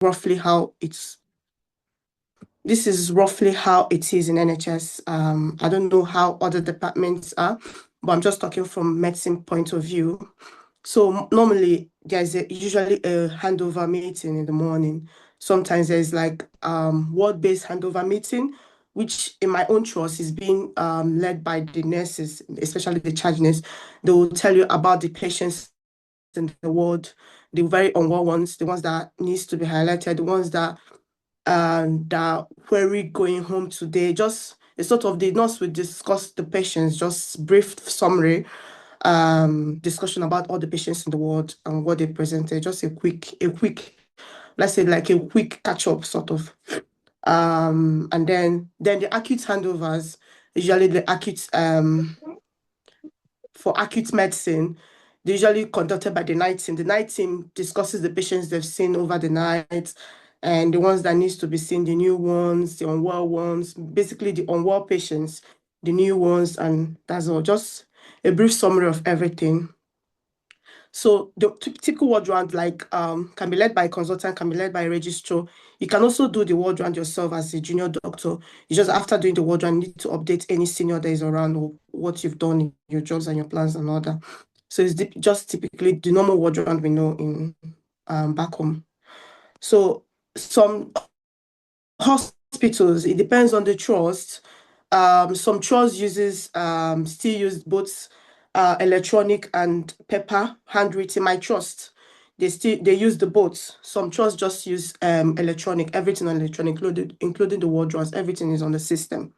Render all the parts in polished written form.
roughly how it's this is roughly how it is in NHS. I don't know how other departments are, but I'm just talking from medicine point of view. So normally there's usually a handover meeting in the morning. Sometimes there's like ward-based handover meeting, which in my own trust is being led by the nurses, especially the charge nurse. They will tell you about the patients in the ward, the very unwell ones, the ones that needs to be highlighted, the ones that query going home today. Just a sort of the nurse will discuss the patients, just brief summary discussion about all the patients in the ward and what they presented. Just a quick, let's say like a quick catch up sort of. And then the acute handovers, usually the acute for acute medicine, they're usually conducted by the night team. The night team discusses the patients they've seen over the night and the ones that needs to be seen, the new ones, the unwell ones, basically the unwell patients, the new ones, and that's all. Just a brief summary of everything. So the typical ward round can be led by a consultant, can be led by a registrar. You can also do the ward round yourself as a junior doctor. You just after doing the ward round, you need to update any senior that is around or what you've done in your jobs and your plans and all that. So it's just typically the normal ward round we know in back home. So some hospitals, it depends on the trust. Some trusts still use both electronic and paper handwritten. My trust, they use the both. Some trusts just use electronic, everything on electronic, including the ward rounds, everything is on the system.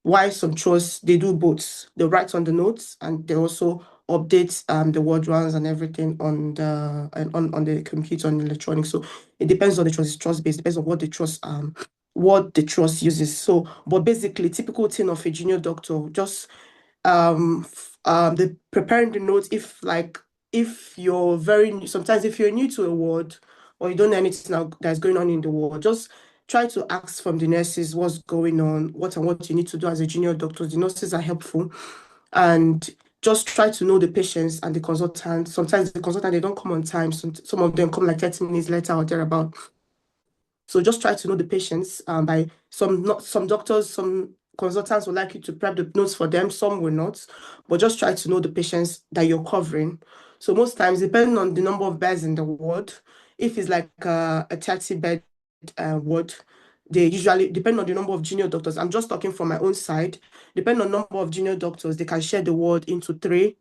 Why some trusts they do both. They write on the notes and they also update the word rounds and everything on the computer on electronic. So it depends on the trust. It's trust based. Depends on what the trust uses. So, but basically, typical thing of a junior doctor, just the preparing the notes. If you're very new, sometimes if you're new to a ward or you don't know anything that's going on in the ward, just try to ask from the nurses what's going on, what and what you need to do as a junior doctor. The nurses are helpful, and just try to know the patients and the consultant. Sometimes the consultant they don't come on time. Some of them come like 30 minutes later or thereabout. So just try to know the patients by some doctors, some consultants will like you to prep the notes for them, some will not, but just try to know the patients that you're covering. So most times, depending on the number of beds in the ward, if it's like a 30-bed ward, they usually depend on the number of junior doctors. I'm just talking from my own side. Depending on number of junior doctors, they can share the ward into three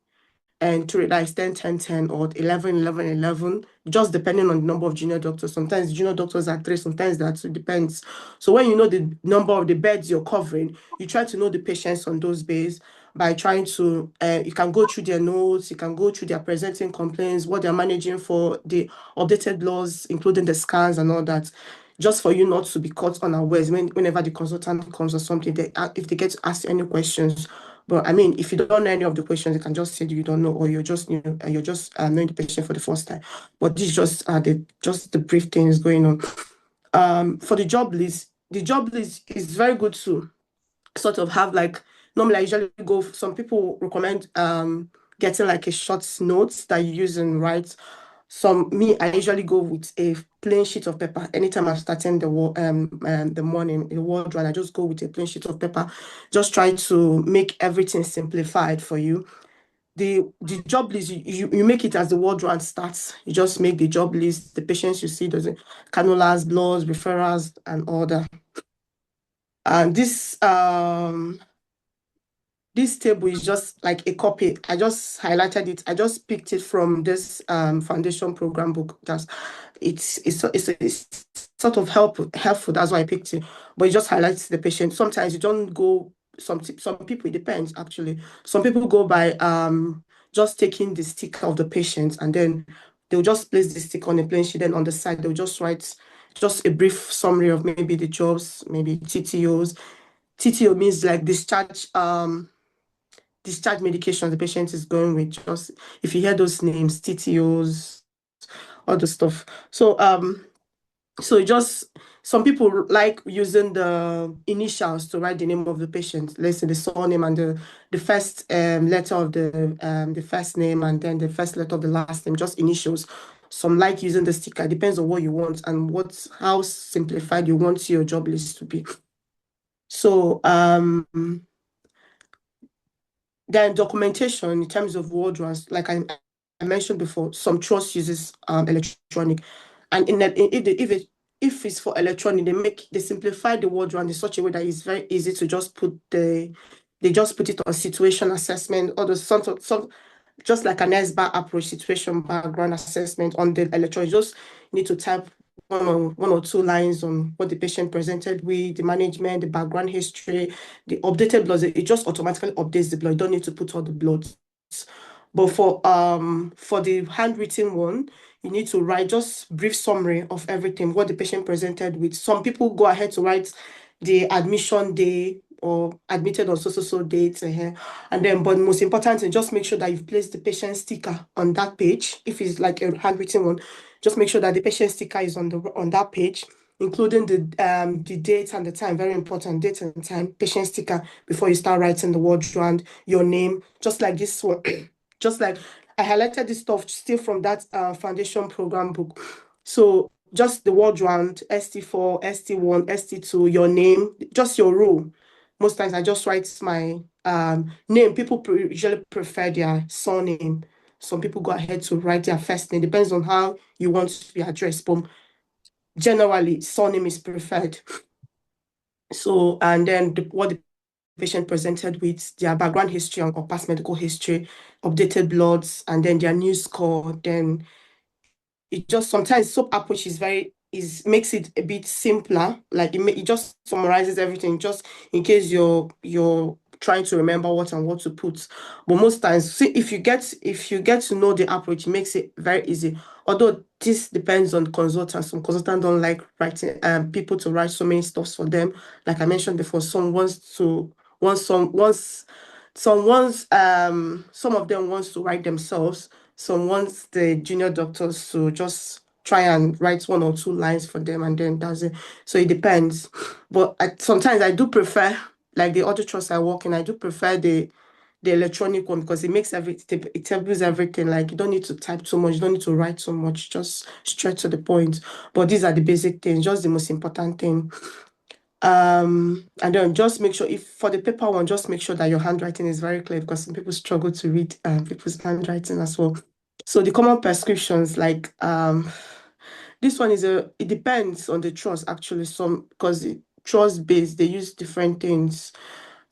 and to like 10, 10, 10, or 11, 11, 11, just depending on the number of junior doctors. Sometimes junior doctors are three, sometimes that it depends. So when you know the number of the beds you're covering, you try to know the patients on those beds by trying to, you can go through their notes, you can go through their presenting complaints, what they're managing for the updated laws, including the scans and all that, just for you not to be caught unawares whenever the consultant comes or something, if they get to ask any questions. But I mean, if you don't know any of the questions, you can just say you don't know, or you're just new and you're just knowing the patient for the first time. But this is just the brief things going on. For the job list is very good to sort of have like normally I usually go. Some people recommend getting like a short notes that you use and write. I usually go with a plain sheet of paper. Anytime I'm starting the morning, the ward run, I just go with a plain sheet of paper. Just try to make everything simplified for you. The job list, you make it as the ward run starts. You just make the job list, the patients you see, those cannulas, bloods, referrals, and all that. And this table is just like a copy. I just highlighted it. I just picked it from this foundation program book. It's sort of helpful. That's why I picked it. But it just highlights the patient. Sometimes you don't go. Some people, it depends actually. Some people go by just taking the stick of the patient and then they'll just place the stick on a plain sheet. Then on the side they'll just write just a brief summary of maybe the jobs, maybe TTOs. TTO means like discharge medication the patient is going with. Just if you hear those names, TTOs, all the stuff. So so just some people like using the initials to write the name of the patient. Let's say the surname and the first letter of the first name and then the first letter of the last name, just initials. Some like using the sticker. Depends on what you want and how simplified you want your job list to be. So then documentation in terms of ward rounds, like I mentioned before, some trust uses electronic, and if it's for electronic, they simplify the word round in such a way that it's very easy to just they just put it on situation assessment or the some just like an SBAR approach, situation background assessment on the electronic. You just need to type one or two lines on what the patient presented with, the management, the background history, the updated bloods. It just automatically updates the blood. You don't need to put all the bloods. But for the handwritten one, you need to write just brief summary of everything, what the patient presented with. Some people go ahead to write the admission day or admitted on so date, and then but most important thing, just make sure that you've placed the patient sticker on that page. If it's like a handwritten one, just make sure that the patient sticker is on that page, including the date and the time. Very important, date and time, patient sticker before you start writing the word round, your name, just like this one. Just like I highlighted this stuff still from that foundation program book. So just the word round, ST4, ST1, ST2, your name, just your role. Most times I just write my name. People usually prefer their surname. Some people go ahead to write their first name. Depends on how you want to be addressed. But generally, surname is preferred. So, and then what the patient presented with, their background history or past medical history, updated bloods, and then their new score. Then it just sometimes SOAP approach makes it a bit simpler. Like it just summarizes everything, just in case you're trying to remember what and what to put. But most times, see, if you get to know the approach, it makes it very easy. Although this depends on consultants. Some consultants don't like writing people to write so many stuffs for them. Like I mentioned before, some of them wants to write themselves. Some wants the junior doctors to just try and write one or two lines for them, and then that's it. So it depends. But sometimes I do prefer, like the other trust I work in, I do prefer the electronic one because it makes it tables everything. Like you don't need to type too much, you don't need to write so much, just straight to the point. But these are the basic things, just the most important thing. And then just make sure, if for the paper one, just make sure that your handwriting is very clear because some people struggle to read people's handwriting as well. So the common prescriptions, like this one it depends on the trust actually. Some because trust based, they use different things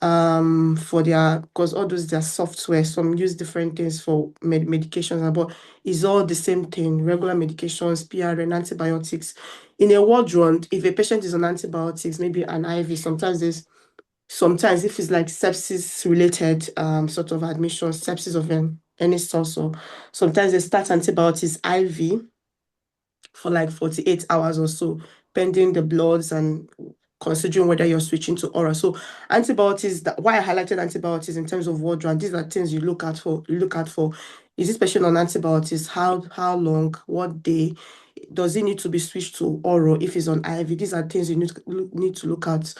for because all those their software. Some use different things for medications, but it's all the same thing: regular medications, PRN, antibiotics. In a ward round, if a patient is on antibiotics, maybe an IV, sometimes if it's like sepsis related sort of admission, sepsis of any sort, so sometimes they start antibiotics IV for like 48 hours or so, pending the bloods and considering whether you're switching to oral. So antibiotics, why I highlighted antibiotics in terms of ward round, these are things you look out for. Is this patient on antibiotics? How long? What day? Does it need to be switched to oral if it's on IV? These are things you need to look at.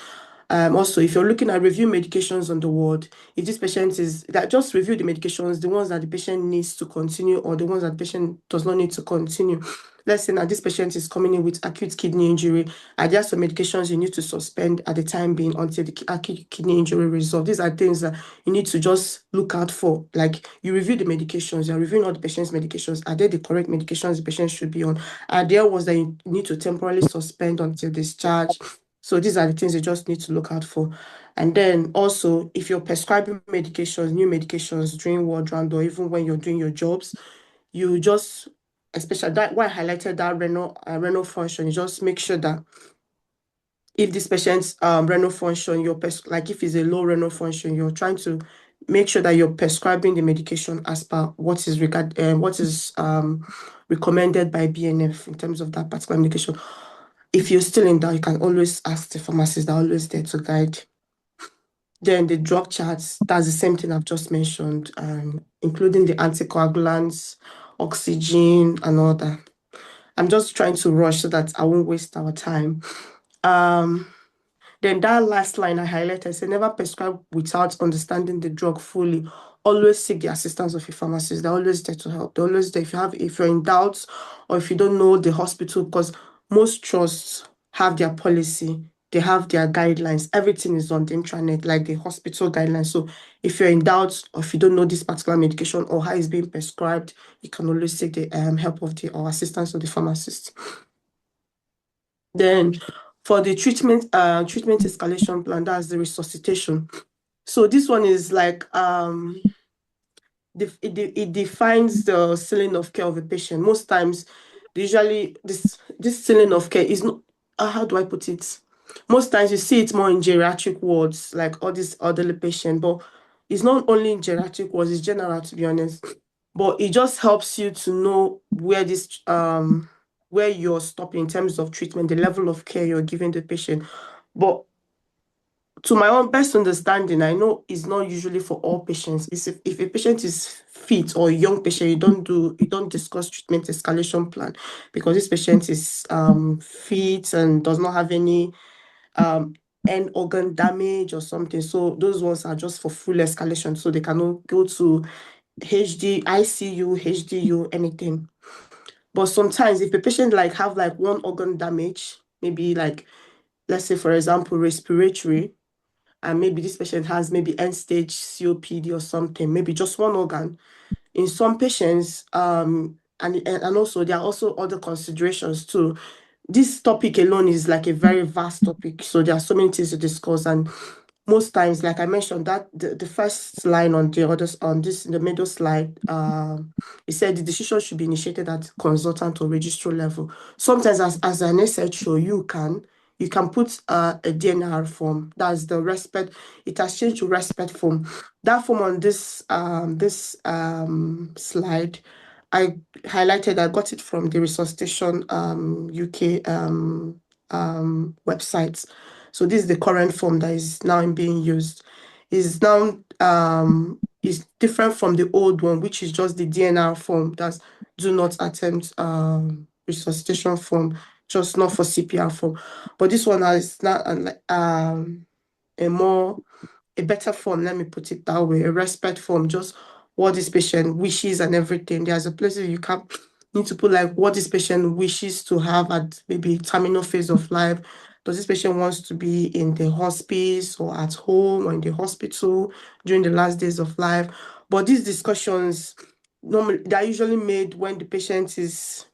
Also, if you're looking at review medications on the ward, if this patient is that, just review the medications, the ones that the patient needs to continue or the ones that the patient does not need to continue. Let's say now this patient is coming in with acute kidney injury. Are there some medications you need to suspend at the time being until the acute kidney injury resolves? These are things that you need to just look out for. Like you review the medications, you're reviewing all the patient's medications. Are they the correct medications the patient should be on? Are there ones that you need to temporarily suspend until discharge? So these are the things you just need to look out for. And then also, if you're prescribing medications, new medications during ward round or even when you're doing your jobs, you just, especially that why I highlighted that renal function, you just make sure that if this patient's renal function, like if it's a low renal function, you're trying to make sure that you're prescribing the medication as per what is recommended by BNF in terms of that particular medication. If you're still in doubt, you can always ask the pharmacist. They're always there to guide. Then the drug charts, that's the same thing I've just mentioned, including the anticoagulants, oxygen, and all that. I'm just trying to rush so that I won't waste our time. Um, then that last line I highlighted say never prescribe without understanding the drug fully. Always seek the assistance of a pharmacist. They're always there to help. They're always there if you're in doubt or if you don't know the hospital, because most trusts have their policy, they have their guidelines. Everything is on the intranet, like the hospital guidelines. So if you're in doubt or if you don't know this particular medication or how it's being prescribed, you can always seek the help of the or assistance of the pharmacist. Then for the treatment escalation plan, that's the resuscitation. So this one is like it defines the ceiling of care of a patient. Most times, usually this ceiling of care is not, how do I put it? Most times you see it more in geriatric wards, like all these elderly patient, but it's not only in geriatric wards, it's general, to be honest. But it just helps you to know where you're stopping in terms of treatment, the level of care you're giving the patient. But to my own best understanding, I know it's not usually for all patients. It's if a patient is fit or a young patient, you don't discuss treatment escalation plan because this patient is fit and does not have any um end organ damage or something. So those ones are just for full escalation. So they cannot go to HD, ICU, HDU, anything. But sometimes if a patient like have like one organ damage, maybe like let's say for example respiratory, and maybe this patient has maybe end stage COPD or something, maybe just one organ. In some patients, and also there are also other considerations too. This topic alone is like a very vast topic, so there are so many things to discuss, and most times, like I mentioned, that the first line on the others on this in the middle slide, it said the decision should be initiated at consultant or registrar level. Sometimes, as an SHO, you can put a DNR form. That's the respect. It has changed to respect form. That form on this slide, I highlighted. I got it from the Resuscitation UK website. So this is the current form that is now being used. Is different from the old one, which is just the DNR form. That's do not attempt resuscitation form, just not for CPR form. But this one has now a more a better form, let me put it that way, a respect form, just what this patient wishes and everything. There's a place where you can need to put like what this patient wishes to have at maybe terminal phase of life. Does this patient wants to be in the hospice or at home or in the hospital during the last days of life? But these discussions normally they're usually made when the patient is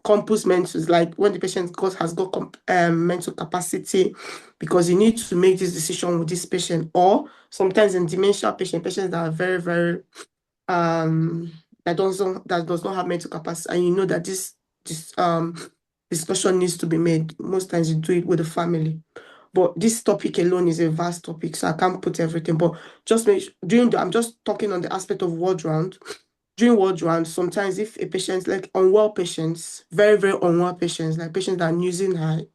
compose mental, like when the patient has got mental capacity, because you need to make this decision with this patient, or sometimes in dementia patients that are very, very um that does not have mental capacity, and you know that this discussion needs to be made. Most times you do it with the family. But this topic alone is a vast topic, so I can't put everything. But just I'm just talking on the aspect of ward round. During ward round, sometimes if a patient, like unwell patients, very, very unwell patients, like patients that are using high,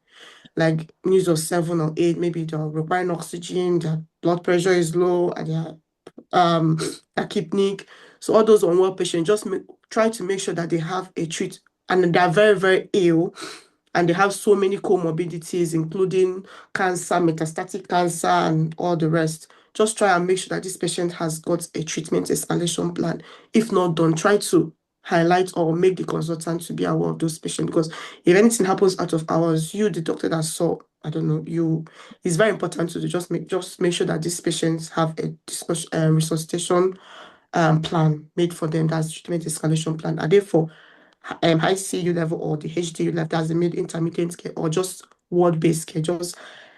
like news of 7 or 8, maybe they're requiring oxygen, their blood pressure is low, and they're tachypneic. So all those unwell patients, try to make sure that they have a treat, and they're very, very ill, and they have so many comorbidities, including cancer, metastatic cancer, and all the rest. Just try and make sure that this patient has got a treatment escalation plan. If not done, try to highlight or make the consultant to be aware of those patients, because if anything happens out of hours, you, the doctor that saw, I don't know, it's very important to just make sure that these patients have a discussion, resuscitation plan made for them. That's treatment escalation plan. Are they for high CU level or the HDU level, that's the mid intermittent care, or just ward-based care, just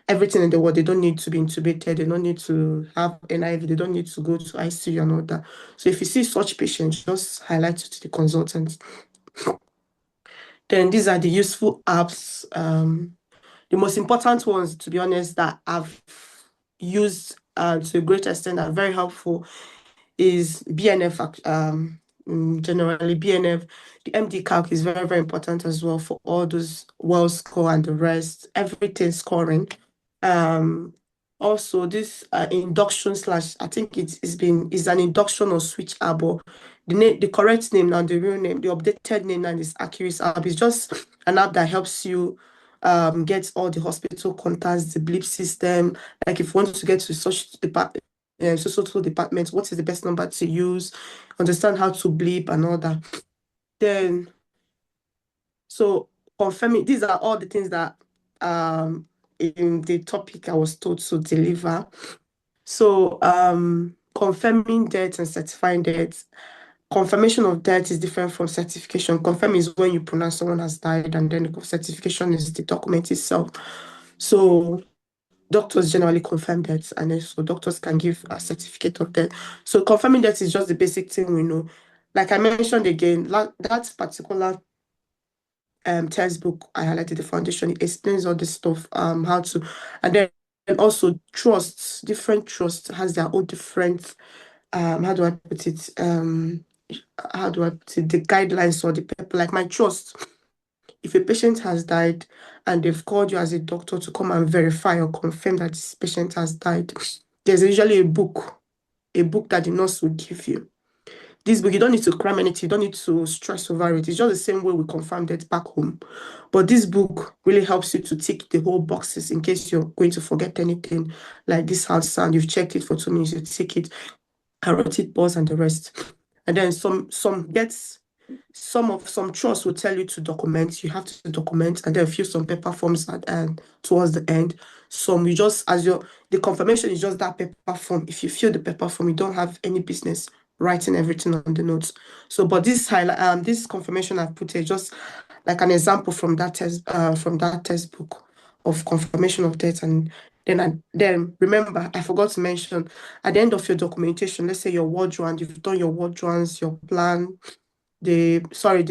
everything in the ward. They don't need to be intubated, they don't need to have NIV, they don't need to go to ICU and all that. So if you see such patients, just highlight it to the consultant. Then these are the useful apps. The most important ones, to be honest, that I've used to a great extent, are very helpful, is BNF, generally BNF. The MD calc is very, very important as well for all those well score and the rest, everything scoring. Also this induction slash, I think is an induction or switch app, but the correct name now, the real name, the updated name and its accuracy app is just an app that helps you get all the hospital contacts, the bleep system. Like if you want to get to such department, social department, what is the best number to use? Understand how to bleep and all that. Then, so confirming, these are all the things that in the topic I was told to deliver. So confirming death and certifying death. Confirmation of death is different from certification. Confirm is when you pronounce someone has died, and then the certification is the document itself. So doctors generally confirm death, and then so doctors can give a certificate of death. So confirming death is just the basic thing we know. Like I mentioned again, that particular textbook I highlighted the foundation, it explains all this stuff, how to, and then also trusts, different trusts has their own different, how do I put it? How do I put it? The guidelines or the people, like my trust. If a patient has died and they've called you as a doctor to come and verify or confirm that this patient has died, there's usually a book that the nurse will give you. This book, you don't need to cram anything, you don't need to stress over it. It's just the same way we confirmed it back home. But this book really helps you to tick the whole boxes in case you're going to forget anything, like this hard sound. You've checked it for 2 minutes, you tick it, carotid pause, and the rest. And then some trust will tell you to document. You have to document, and then fill some paper forms towards the end. Some you just the confirmation is just that paper form. If you fill the paper form, you don't have any business writing everything on the notes. So, but this confirmation I've put here just like an example from that textbook of confirmation of death. And then remember, I forgot to mention at the end of your documentation, let's say your ward round, you've done your ward rounds, your plan, the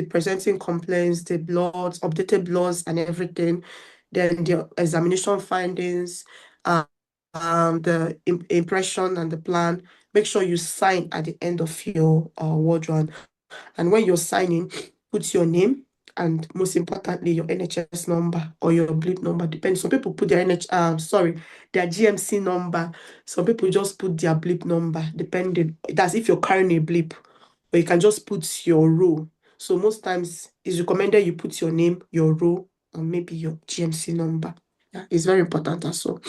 presenting complaints, the bloods, updated bloods and everything, then the examination findings, the impression and the plan. Make sure you sign at the end of your ward round. And when you're signing, put your name and most importantly, your NHS number or your bleep number. Depends. Some people put their their GMC number. Some people just put their bleep number, depending. That's if you're carrying a bleep, or you can just put your row. So most times it's recommended you put your name, your row, and maybe your GMC number. Yeah, it's very important as well.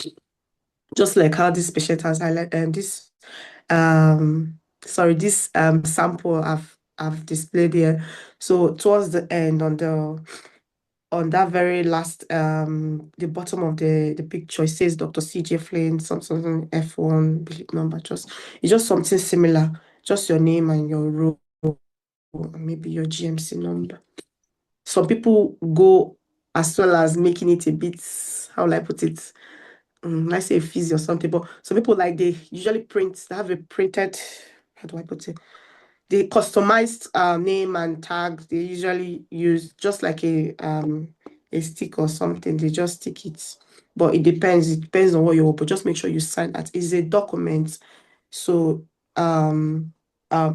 Just like how this patient has highlighted, and this sample I've displayed here. So towards the end, on that very last the bottom of the picture, it says Dr. CJ Flynn, something F1 belief number. It's just something similar, just your name and your row, maybe your GMC number. Some people go as well as making it a bit, how will I put it? Let's say fizzy or something, but some people like they usually they have a printed, how do I put it? The customized name and tag they usually use just like a stick or something. They just stick it, but it depends. It depends on what you want. But just make sure you sign that. It's a document. So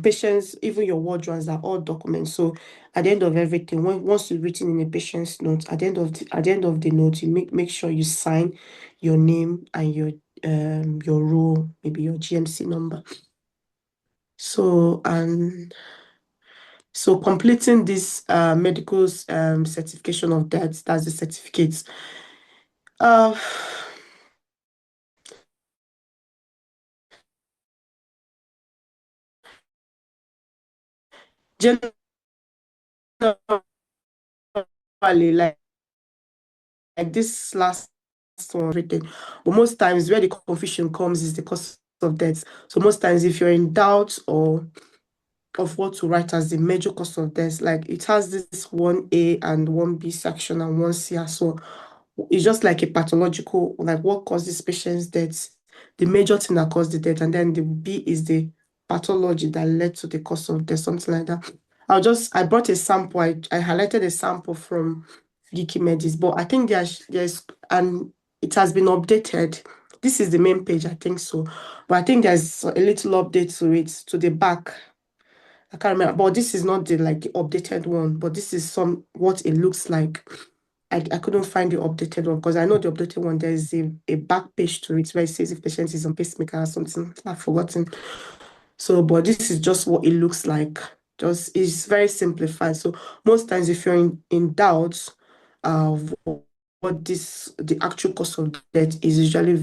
patients, even your ward rounds are all documents. So at the end of everything, once you've written in a patient's note, at the end of the note, you make sure you sign your name and your role, maybe your GMC number. So so completing this medical certification of death, that's the certificates. Generally, like this last one written, but most times where the confusion comes is the cause of death. So most times if you're in doubt or of what to write as the major cause of death, like it has this 1A and 1B section and 1C as well. It's just like a pathological, like what caused this patient's death, the major thing that caused the death, and then the B is the pathology that led to the cause of death, something like that. I brought a sample, I highlighted a sample from Wikimedis, but I think and it has been updated. This is the main page, I think so. But I think there's a little update to it, to the back. I can't remember, but this is not the updated one, but this is what it looks like. I couldn't find the updated one because I know the updated one, there is a back page to it where it says if patient is on pacemaker or something. I've forgotten. So, but this is just what it looks like. It's very simplified. So most times if you're in doubt of what this the actual cause of death is usually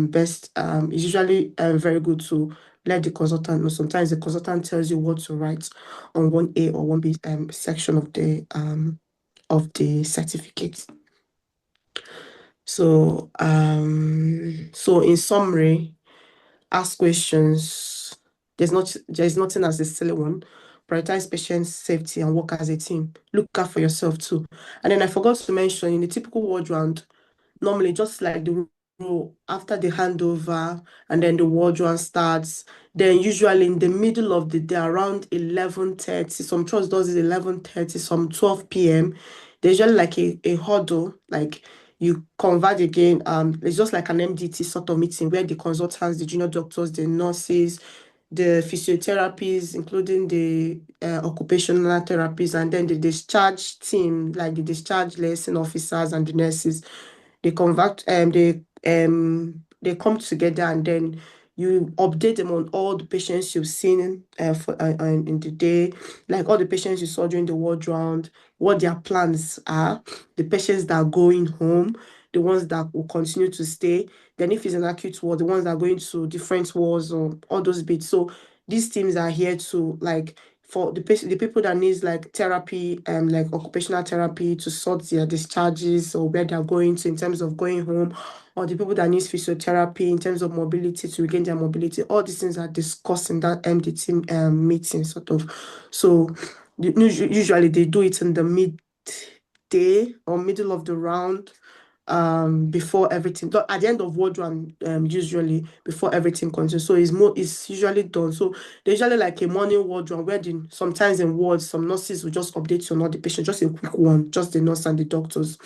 best is usually very good to let the consultant know. Sometimes the consultant tells you what to write on 1A or 1B section of the certificate. So in summary, ask questions. There's nothing as a silly one. Prioritize patient safety and work as a team. Look out for yourself too. And then I forgot to mention in the typical ward round, normally just like the rule after the handover and then the ward run starts, then usually in the middle of the day around 11:30, some trust does it 11:30, some 12 p.m. There's usually like a huddle, like you convert again. It's just like an MDT sort of meeting where the consultants, the junior doctors, the nurses, the physiotherapists, including the occupational therapists, and then the discharge team, like the discharge liaison officers and the nurses, they come together, and then you update them on all the patients you've seen in the day, like all the patients you saw during the ward round, what their plans are, the patients that are going home, the ones that will continue to stay. Then if it's an acute ward, the ones that are going to different wards or all those bits. So these teams are here to like for the people that needs like therapy, like occupational therapy to sort their discharges or where they're going to in terms of going home, or the people that needs physiotherapy in terms of mobility to regain their mobility. All these things are discussed in that MDT meeting sort of. So usually they do it in the midday or middle of the round, before everything at the end of ward one, usually before everything continues. So it's usually done. So there's usually like a morning ward round where sometimes in wards some nurses will just update you on all the patients, just a quick one, just the nurse and the doctors.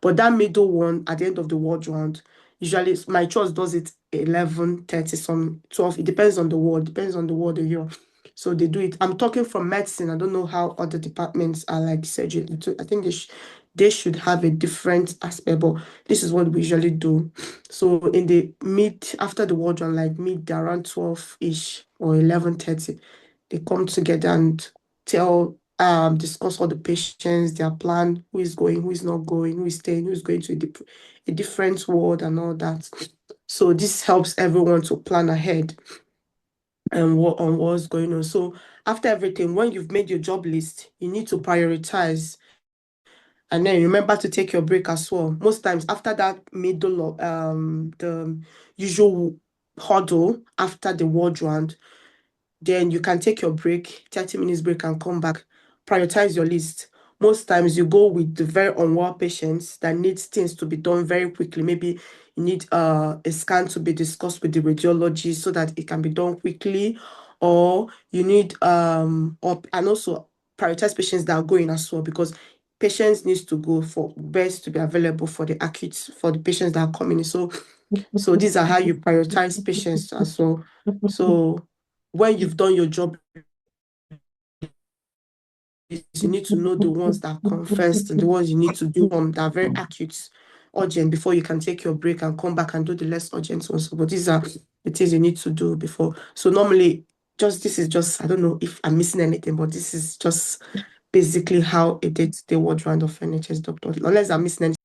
But that middle one at the end of the ward round, usually my trust does it 11:30, some 12. It depends on the ward, that you're. So they do it. I'm talking from medicine. I don't know how other departments are like surgery. I think they should have a different aspect, but this is what we usually do. So in the after the ward round, like around 12-ish or 11:30, they come together and discuss all the patients, their plan, who is going, who is not going, who is staying, who is going to a different ward and all that. So this helps everyone to plan ahead and on what's going on. So after everything, when you've made your job list, you need to prioritize. And then remember to take your break as well. Most times after that middle of the usual huddle after the ward round, then you can take your break, 30 minutes break, and come back. Prioritize your list. Most times you go with the very unwell patients that needs things to be done very quickly. Maybe you need a scan to be discussed with the radiologist so that it can be done quickly, or you need and also prioritize patients that are going as well, because patients needs to go for beds to be available for the acute, for the patients that are coming in. So these are how you prioritize patients as well. So when you've done your job, you need to know the ones that come first and the ones you need to do that are very acute, urgent, before you can take your break and come back and do the less urgent ones. But these are the things you need to do before. So normally, this is just, I don't know if I'm missing anything, but this is just basically how a day-to-day ward round of NHS doctor, unless I'm missing anything.